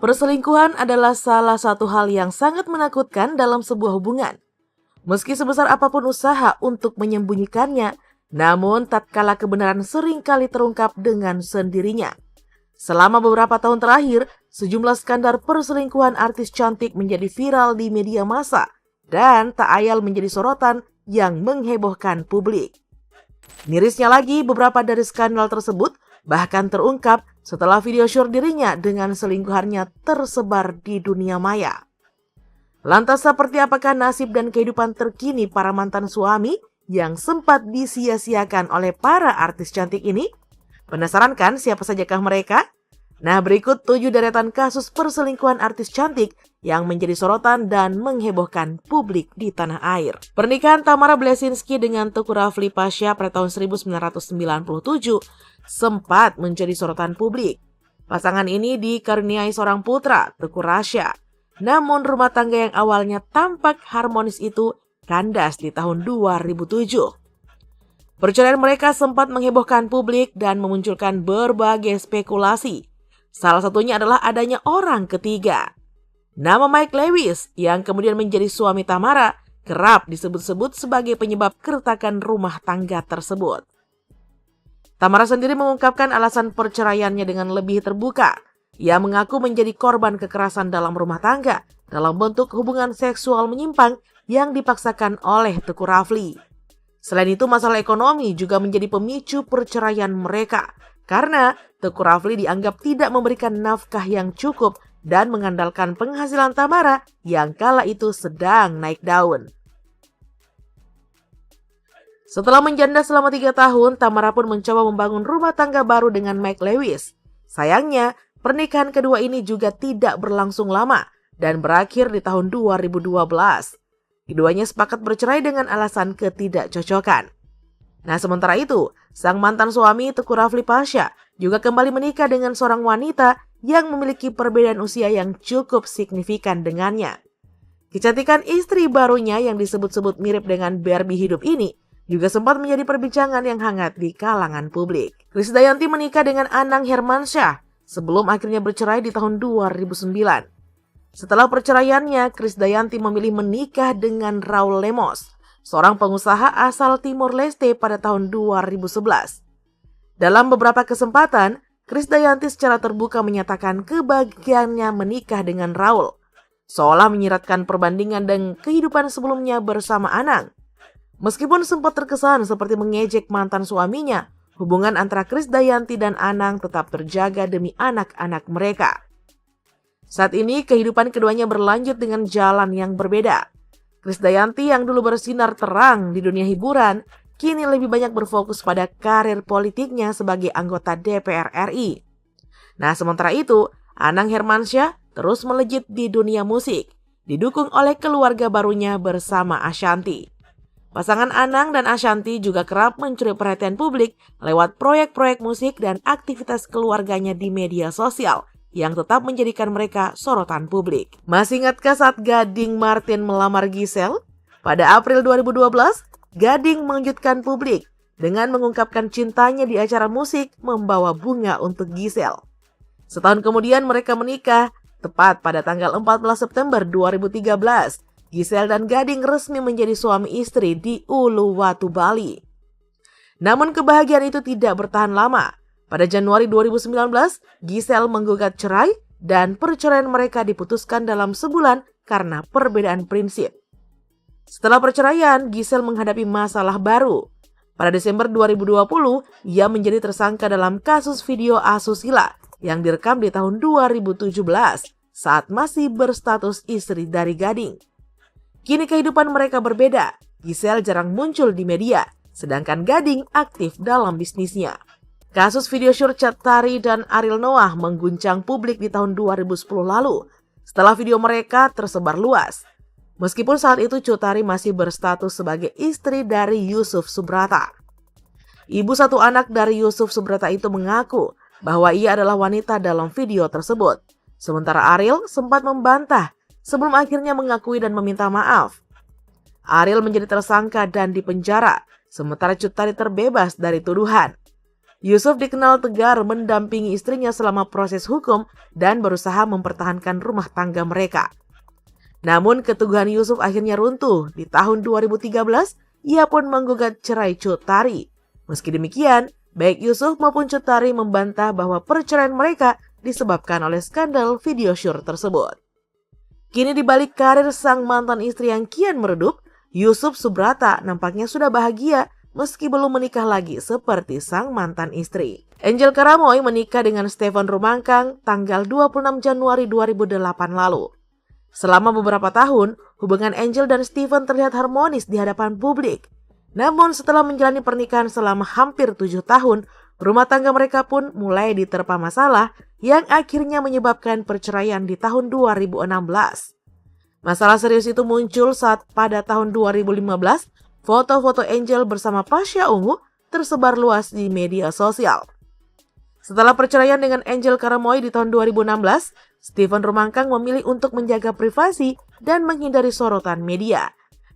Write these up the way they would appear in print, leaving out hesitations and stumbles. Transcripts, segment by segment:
Perselingkuhan adalah salah satu hal yang sangat menakutkan dalam sebuah hubungan. Meski sebesar apapun usaha untuk menyembunyikannya, namun tatkala kebenaran seringkali terungkap dengan sendirinya. Selama beberapa tahun terakhir, sejumlah skandal perselingkuhan artis cantik menjadi viral di media massa dan tak ayal menjadi sorotan yang menghebohkan publik. Mirisnya lagi, beberapa dari skandal tersebut bahkan terungkap setelah video syur dirinya dengan selingkuhannya tersebar di dunia maya. Lantas seperti apakah nasib dan kehidupan terkini para mantan suami yang sempat disia-siakan oleh para artis cantik ini? Penasaran kan siapa sajakah mereka? Nah, berikut 7 deretan kasus perselingkuhan artis cantik yang menjadi sorotan dan menghebohkan publik di tanah air. Pernikahan Tamara Bleszynsky dengan Teuku Rafli Pasha pada tahun 1997 sempat menjadi sorotan publik. Pasangan ini dikaruniai seorang putra, Teuku Rasya. Namun rumah tangga yang awalnya tampak harmonis itu kandas di tahun 2007. Perceraian mereka sempat menghebohkan publik dan memunculkan berbagai spekulasi. Salah satunya adalah adanya orang ketiga. Nama Mike Lewis yang kemudian menjadi suami Tamara kerap disebut-sebut sebagai penyebab keretakan rumah tangga tersebut. Tamara sendiri mengungkapkan alasan perceraiannya dengan lebih terbuka. Ia mengaku menjadi korban kekerasan dalam rumah tangga dalam bentuk hubungan seksual menyimpang yang dipaksakan oleh Teuku Rafli. Selain itu, masalah ekonomi juga menjadi pemicu perceraian mereka karena Teuku Rafli dianggap tidak memberikan nafkah yang cukup dan mengandalkan penghasilan Tamara yang kala itu sedang naik daun. Setelah menjanda selama 3 tahun, Tamara pun mencoba membangun rumah tangga baru dengan Mike Lewis. Sayangnya, pernikahan kedua ini juga tidak berlangsung lama dan berakhir di tahun 2012. Keduanya sepakat bercerai dengan alasan ketidakcocokan. Nah, sementara itu, sang mantan suami Teuku Rafli Pasha juga kembali menikah dengan seorang wanita yang memiliki perbedaan usia yang cukup signifikan dengannya. Kecantikan istri barunya yang disebut-sebut mirip dengan Barbie hidup ini juga sempat menjadi perbincangan yang hangat di kalangan publik. Krisdayanti menikah dengan Anang Hermansyah sebelum akhirnya bercerai di tahun 2009. Setelah perceraiannya, Krisdayanti memilih menikah dengan Raul Lemos, seorang pengusaha asal Timor Leste pada tahun 2011. Dalam beberapa kesempatan, Krisdayanti secara terbuka menyatakan kebahagiaannya menikah dengan Raul, seolah menyiratkan perbandingan dengan kehidupan sebelumnya bersama Anang. Meskipun sempat terkesan seperti mengejek mantan suaminya, hubungan antara Krisdayanti dan Anang tetap terjaga demi anak-anak mereka. Saat ini kehidupan keduanya berlanjut dengan jalan yang berbeda. Krisdayanti yang dulu bersinar terang di dunia hiburan, kini lebih banyak berfokus pada karir politiknya sebagai anggota DPR RI. Nah, sementara itu, Anang Hermansyah terus melejit di dunia musik, didukung oleh keluarga barunya bersama Ashanty. Pasangan Anang dan Ashanty juga kerap mencuri perhatian publik lewat proyek-proyek musik dan aktivitas keluarganya di media sosial yang tetap menjadikan mereka sorotan publik. Masih ingatkah saat Gading Martin melamar Giselle? Pada April 2012, Gading mengejutkan publik dengan mengungkapkan cintanya di acara musik membawa bunga untuk Giselle. Setahun kemudian mereka menikah, tepat pada tanggal 14 September 2013. Giselle dan Gading resmi menjadi suami istri di Uluwatu, Bali. Namun kebahagiaan itu tidak bertahan lama. Pada Januari 2019, Giselle menggugat cerai dan perceraian mereka diputuskan dalam sebulan karena perbedaan prinsip. Setelah perceraian, Giselle menghadapi masalah baru. Pada Desember 2020, ia menjadi tersangka dalam kasus video asusila yang direkam di tahun 2017 saat masih berstatus istri dari Gading. Kini kehidupan mereka berbeda. Giselle jarang muncul di media, sedangkan Gading aktif dalam bisnisnya. Kasus video syur Cat Tari dan Ariel Noah mengguncang publik di tahun 2010 lalu setelah video mereka tersebar luas. Meskipun saat itu Cut Tari masih berstatus sebagai istri dari Yusuf Subrata. Ibu satu anak dari Yusuf Subrata itu mengaku bahwa ia adalah wanita dalam video tersebut. Sementara Ariel sempat membantah sebelum akhirnya mengakui dan meminta maaf. Ariel menjadi tersangka dan dipenjara, sementara Cut Tari terbebas dari tuduhan. Yusuf dikenal tegar mendampingi istrinya selama proses hukum dan berusaha mempertahankan rumah tangga mereka. Namun keteguhan Yusuf akhirnya runtuh. Di tahun 2013, ia pun menggugat cerai Cut Tari. Meski demikian, baik Yusuf maupun Cut Tari membantah bahwa perceraian mereka disebabkan oleh skandal video syur tersebut. Kini di balik karir sang mantan istri yang kian meredup, Yusuf Subrata nampaknya sudah bahagia meski belum menikah lagi seperti sang mantan istri. Angel Karamoy menikah dengan Stephen Rumangkang tanggal 26 Januari 2008 lalu. Selama beberapa tahun, hubungan Angel dan Stephen terlihat harmonis di hadapan publik. Namun setelah menjalani pernikahan selama hampir 7 tahun, rumah tangga mereka pun mulai diterpa masalah yang akhirnya menyebabkan perceraian di tahun 2016. Masalah serius itu muncul saat pada tahun 2015, foto-foto Angel bersama Pasha Ungu tersebar luas di media sosial. Setelah perceraian dengan Angel Karamoy di tahun 2016, Stephen Rumangkang memilih untuk menjaga privasi dan menghindari sorotan media.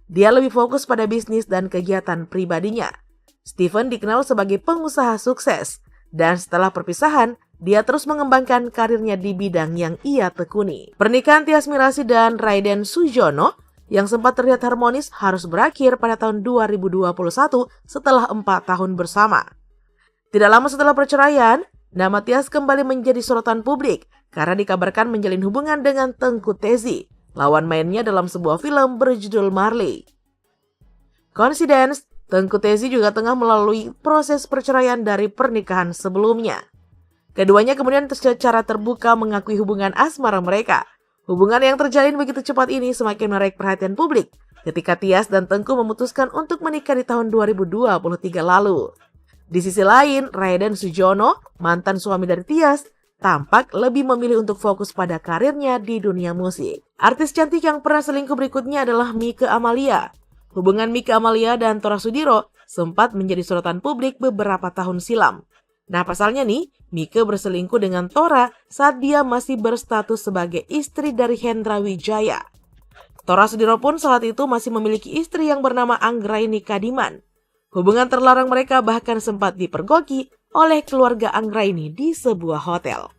Dia lebih fokus pada bisnis dan kegiatan pribadinya. Stephen dikenal sebagai pengusaha sukses, dan setelah perpisahan, dia terus mengembangkan karirnya di bidang yang ia tekuni. Pernikahan Tyas Mirasih dan Raiden Sujono yang sempat terlihat harmonis harus berakhir pada tahun 2021 setelah 4 tahun bersama. Tidak lama setelah perceraian, nama Tyas kembali menjadi sorotan publik karena dikabarkan menjalin hubungan dengan Tengku Tezi, lawan mainnya dalam sebuah film berjudul Marley. Coincidence, Tengku Tezi juga tengah melalui proses perceraian dari pernikahan sebelumnya. Keduanya kemudian secara terbuka mengakui hubungan asmara mereka. Hubungan yang terjalin begitu cepat ini semakin menarik perhatian publik ketika Tyas dan Tengku memutuskan untuk menikah di tahun 2023 lalu. Di sisi lain, Raiden Sujono, mantan suami dari Tyas, tampak lebih memilih untuk fokus pada karirnya di dunia musik. Artis cantik yang pernah selingkuh berikutnya adalah Mike Amalia. Hubungan Mike Amalia dan Tora Sudiro sempat menjadi sorotan publik beberapa tahun silam. Nah pasalnya nih, Mike berselingkuh dengan Tora saat dia masih berstatus sebagai istri dari Hendra Wijaya. Tora Sudiro pun saat itu masih memiliki istri yang bernama Anggraini Kadiman. Hubungan terlarang mereka bahkan sempat dipergoki oleh keluarga Anggraini di sebuah hotel.